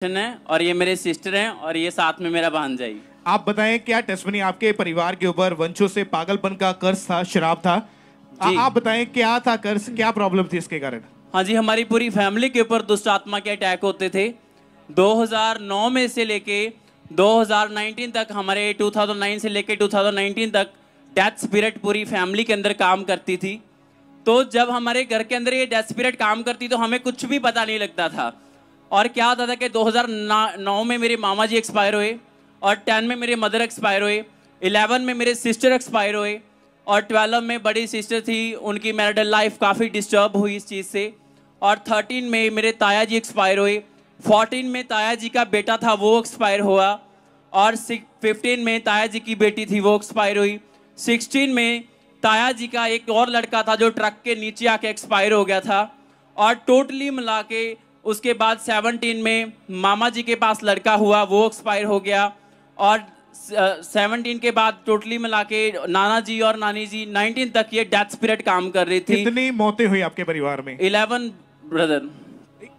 है और ये मेरे सिस्टर हैं और ये साथ में मेरा भांजा ही। आप बताएं क्या टेस्टमनी आपके परिवार के ऊपर वंशों से पागलपन का कर्ज था, शराब था? आप बताएं क्या था कर्ज, क्या प्रॉब्लम थी इसके कारण? हाँ जी, हमारी पूरी फैमिली के ऊपर दुष्ट आत्मा के अटैक होते थे 2009 में से लेके 2019 तक। हमारे 2009 से लेके 2019 तक डेथ स्पिरिट पूरी फैमिली के अंदर काम करती थी। तो जब हमारे घर के अंदर ये डेथ स्पिरिट काम करती तो हमें कुछ भी पता नहीं लगता था। और क्या होता था कि 2009 में मेरे मामा जी एक्सपायर हुए और 10 में मेरे मदर एक्सपायर हुए, 11 में मेरे सिस्टर एक्सपायर हुए और 12 में बड़ी सिस्टर थी, उनकी मैरिटल लाइफ काफ़ी डिस्टर्ब हुई इस चीज़ से। और 13 में मेरे ताया जी एक्सपायर हुए, 14 में ताया जी का बेटा था वो एक्सपायर हुआ और 15 में ताया जी की बेटी थी वो एक्सपायर हुई। 16 में ताया जी का एक और लड़का था जो ट्रक के नीचे आके एक्सपायर हो गया था। और टोटली मिला के उसके बाद 17 में मामा जी के पास लड़का हुआ वो एक्सपायर हो गया। और 17 के बाद टोटली मिला के नाना जी और नानी जी 19 तक ये डेथ स्पिरिट काम कर रही थी। कितनी मौतें हुई आपके परिवार में? 11 ब्रदर।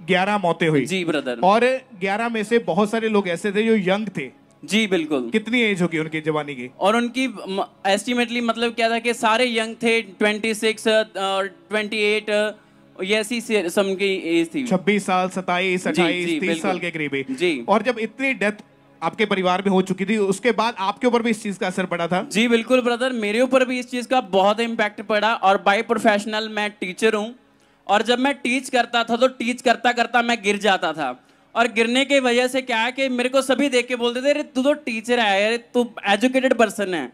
11 मौतें हुई जी ब्रदर। और 11 में से बहुत सारे लोग ऐसे थे जो यंग थे। जी बिल्कुल। कितनी एज होगी उनकी जवानी की? और उनकी एस्टिमेटली मतलब क्या था कि सारे यंग थे, 26 और 28 ये ऐसी सम की एज थी। 26 साल, 27, 28, 30 साल के करीब जी। और जब इतनी डेथ आपके परिवार में हो चुकी थी उसके बाद आपके ऊपर भी इस चीज का असर पड़ा था? जी बिल्कुल ब्रदर, मेरे ऊपर भी इस चीज का बहुत इम्पैक्ट पड़ा। और बाय प्रोफेशनल मैं टीचर हूँ और जब मैं टीच करता था तो टीच करता करता मैं गिर जाता था। और गिरने की वजह से क्या है कि मेरे को सभी देख के बोलते थे, अरे तू तो टीचर है, अरे तू एजुकेटेड पर्सन है।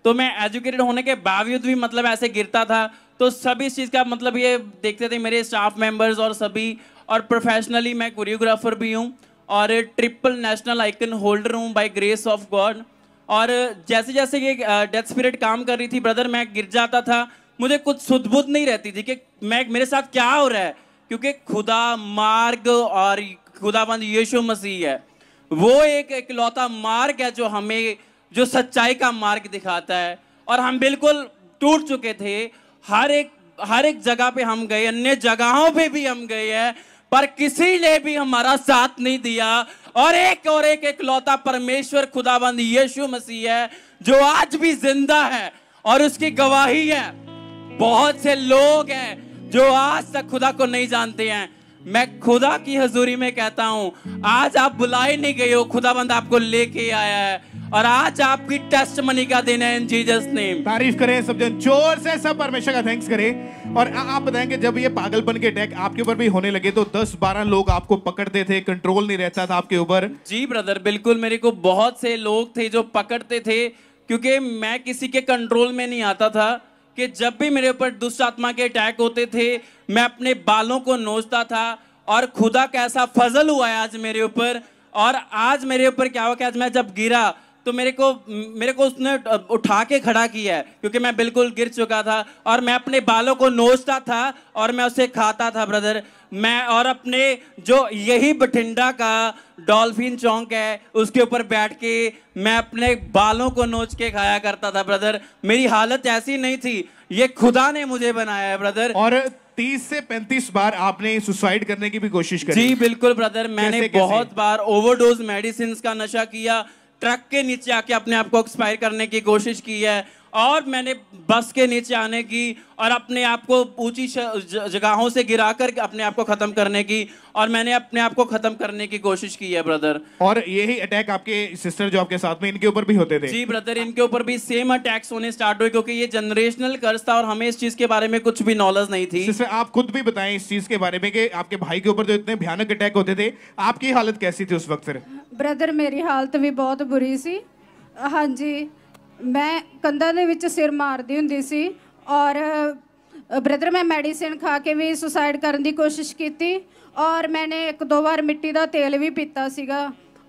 तो मैं एजुकेटेड होने के बावजूद भी मतलब ऐसे गिरता था। तो सभी इस चीज़ का मतलब ये देखते थे मेरे स्टाफ मेंबर्स और सभी। और प्रोफेशनली मैं कोरियोग्राफर भी हूँ और ट्रिपल नेशनल आइकन होल्डर हूँ बाय ग्रेस ऑफ गॉड। और जैसे जैसे ये डेथ स्पिरिट काम कर रही थी ब्रदर, मैं गिर जाता था, मुझे कुछ सुध बुध नहीं रहती थी कि मेरे साथ क्या हो रहा है। क्योंकि खुदा मार्ग और खुदाबंद यीशु मसीह है, वो एक इकलौता मार्ग है जो हमें जो सच्चाई का मार्ग दिखाता है। और हम बिल्कुल टूट चुके थे। हर एक जगह पे हम गए, अन्य जगहों पे भी हम गए हैं, पर किसी ने भी हमारा साथ नहीं दिया। और एक इकलौता परमेश्वर खुदाबंद यीशु मसीह है जो आज भी जिंदा है और उसकी गवाही है। बहुत से लोग हैं जो आज तक खुदा को नहीं जानते हैं। मैं खुदा की हजूरी में कहता हूं, आज आप बुलाए नहीं गए हो, खुदाबंद आपको लेके आया है और आज आपकी टेस्टमनी का दिन है इन जीसस नेम। तारीफ करें सब जन, जोर से सब परमेश्वर का थैंक्स करें। और आप बताएंगे जब ये पागलपन के अटैक आपके ऊपर भी होने लगे तो 10-12 लोग आपको पकड़ते थे, कंट्रोल नहीं रहता था आपके ऊपर? जी ब्रदर बिल्कुल, मेरे को बहुत से लोग थे जो पकड़ते थे क्योंकि मैं किसी के कंट्रोल में नहीं आता था। कि जब भी मेरे ऊपर दुष्ट आत्मा के अटैक होते थे मैं अपने बालों को नोचता था। और खुदा कैसा फजल हुआ है आज मेरे ऊपर। और आज मेरे ऊपर क्या हुआ कि आज मैं जब गिरा तो मेरे को उसने उठा के खड़ा किया है क्योंकि मैं बिल्कुल गिर चुका था। और मैं अपने बालों को नोचता था और मैं उसे खाता था ब्रदर। मैं और अपने जो यही बठिंडा का डॉल्फिन चौक है उसके ऊपर बैठ के मैं अपने बालों को नोच के खाया करता था ब्रदर। मेरी हालत ऐसी नहीं थी, ये खुदा ने मुझे बनाया है ब्रदर। और 30 से 35 बार आपने सुसाइड करने की भी कोशिश करी? जी बिल्कुल ब्रदर, मैंने बहुत बार ओवरडोज मेडिसिन का नशा किया, ट्रक के नीचे आके अपने आप को एक्सपायर करने की कोशिश की है और मैंने बस के नीचे आने की और अपने आप को ऊंची जगहों से गिराकर अपने आप को खत्म करने की और मैंने अपने आप को खत्म करने की कोशिश की है ब्रदर। और यही अटैक आपके सिस्टर जो आपके साथ में इनके ऊपर भी होते थे? जी ब्रदर, इनके ऊपर भी सेम अटैक्स होने स्टार्ट हुए क्योंकि ये जनरेशनल कर्ज था और हमें इस चीज के बारे में कुछ भी नॉलेज नहीं थी। सिस्टर आप खुद भी बताएं इस चीज के बारे में कि आपके भाई के ऊपर जो इतने भयानक अटैक होते थे, आपकी हालत कैसी थी उस वक्त? फिर ब्रदर मेरी हालत भी बहुत बुरी सी। हाँ जी, मैं कंधा ਦੇ ਵਿੱਚ ਸਿਰ ਮਾਰਦੀ ਹੁੰਦੀ ਸੀ ਔਰ ब्रदर मैं मेडिसिन खा के भी सुसाइड करने की कोशिश की थी और मैंने 1-2 बार मिट्टी का तेल भी पीता सीगा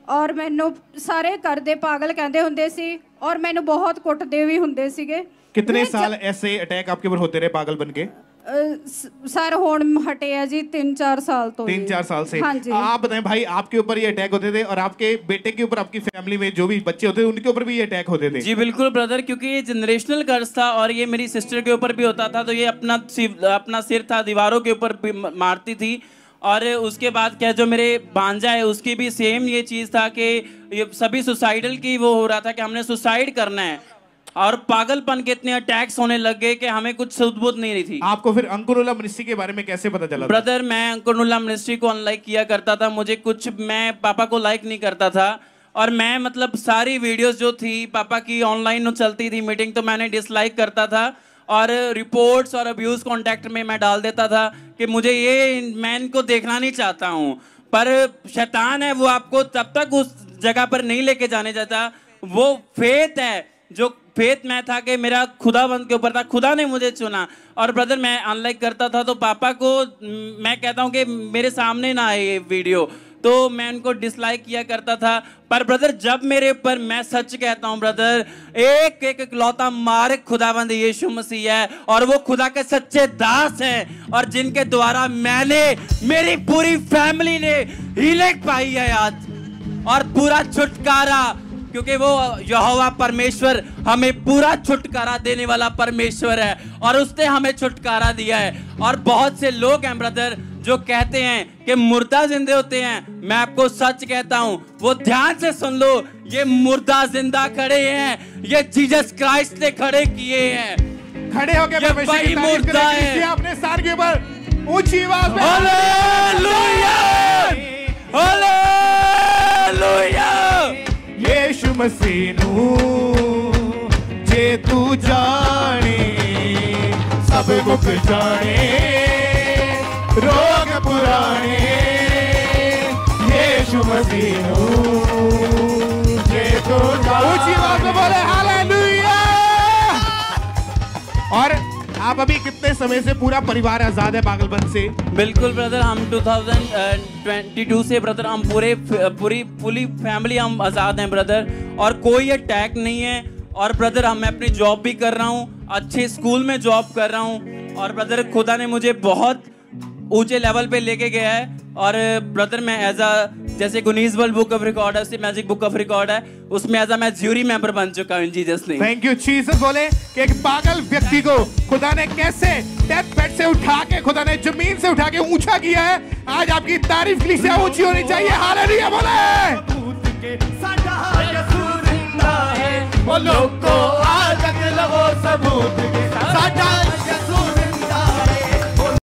और मैनू सारे घर दे पागल कहते हुंदे सी और मैनू बहुत कुटदे भी हुंदे सीगे। कितने साल ऐसे अटैक आपके ऊपर होते रहे पागल बन के? सर होण हटे है जी 3-4 साल तो। 3-4 साल से? हाँ जी। आप बताएं भाई, आपके ऊपर ये अटैक होते थे और आपके बेटे के ऊपर, आपकी फैमिली में जो भी बच्चे होते थे उनके ऊपर भी ये अटैक होते थे? जी बिल्कुल ब्रदर, क्योंकि ये जनरेशनल कर्ज था और ये मेरी सिस्टर के ऊपर भी होता था। तो ये अपना सिर था दीवारों के ऊपर मारती थी और उसके बाद क्या जो मेरे भांजा है उसकी भी सेम ये चीज़ था कि ये सभी सुसाइडल की वो हो रहा था कि हमने सुसाइड करना है और पागलपन के इतने अटैक्स होने लग गए कि हमें कुछ सुध-बुध नहीं रही थी। आपको फिर अंकुरुल्लाह मिनिस्ट्री के बारे में कैसे पता चला? ब्रदर मैं अंकुरुल्लाह मिनिस्ट्री को अनलाइक किया करता था, मुझे कुछ मैं पापा को लाइक नहीं करता था और मैं मतलब सारी वीडियोस जो थी पापा की ऑनलाइन चलती थी मीटिंग तो मैंने डिसलाइक करता था और रिपोर्ट्स और अब्यूज कॉन्टैक्ट में मैं डाल देता था कि मुझे ये मैं इनको देखना नहीं चाहता हूँ, पर शैतान है वो आपको तब तक उस जगह पर नहीं लेके जाने देता। वो फेथ है जो फेथ में था कि मेरा खुदावंद के ऊपर था, खुदा ने मुझे चुना। और ब्रदर मैं अनलाइक करता था तो पापा को मैं कहता हूँ कि मेरे सामने ना आए ये वीडियो, तो मैं उनको डिसलाइक किया करता था। पर ब्रदर जब मेरे ऊपर, मैं सच कहता हूं ब्रदर, एक एक इकलौता मालिक खुदावंद यीशु मसीह है और वो खुदा के सच्चे दास हैं और जिनके द्वारा मैंने, मेरी पूरी फैमिली ने हीलिंग पाई है आज और पूरा छुटकारा, क्योंकि वो यहोवा परमेश्वर हमें पूरा छुटकारा देने वाला परमेश्वर है और उसने हमें छुटकारा दिया है। और बहुत से लोग हैं ब्रदर जो कहते हैं कि मुर्दा जिंदे होते हैं, मैं आपको सच कहता हूं, वो ध्यान से सुन लो, ये मुर्दा जिंदा खड़े हैं, ये जीसस क्राइस्ट ने खड़े किए हैं। खड़े होके परमेश्वर की तारीफ करें अपने सर के ऊपर ऊंची आवाज में हालेलुया हालेलुया। यीशु मसीह नू जे तू जाने सब मुख जाने रोग पुराने, यीशु मसीह जे तू जाने। ऊंची आवाज में बोले हालेलुया। और आप अभी कितने समय से पूरा परिवार आजाद है पागलपन से? बिल्कुल ब्रदर, हम 2022 से ब्रदर हम पूरी फैमिली हम आज़ाद हैं ब्रदर और कोई अटैक नहीं है। और ब्रदर मैं अपनी जॉब भी कर रहा हूँ, अच्छे स्कूल में जॉब कर रहा हूँ और ब्रदर खुदा ने मुझे बहुत ऊंचे लेवल पे लेके गया है। और ब्रदर मैं एज अ जैसे गुनीज वर्ल्ड बुक ऑफ रिकॉर्ड है, मैजिक बुक ऑफ रिकॉर्ड है, उसमें एज अ मैं ज्यूरी मेंबर बन चुका हूँ जीसस ने। Thank you Jesus. बोले कि एक पागल व्यक्ति को खुदा ने कैसे डेथ बेड से उठा के, खुदा ने जमीन से उठा के ऊंचा किया है। आज आपकी तारीफ के लिए ऊंची होनी चाहिए। हालेलुया बोले। लोग को आज तक लगो सबूत के साथ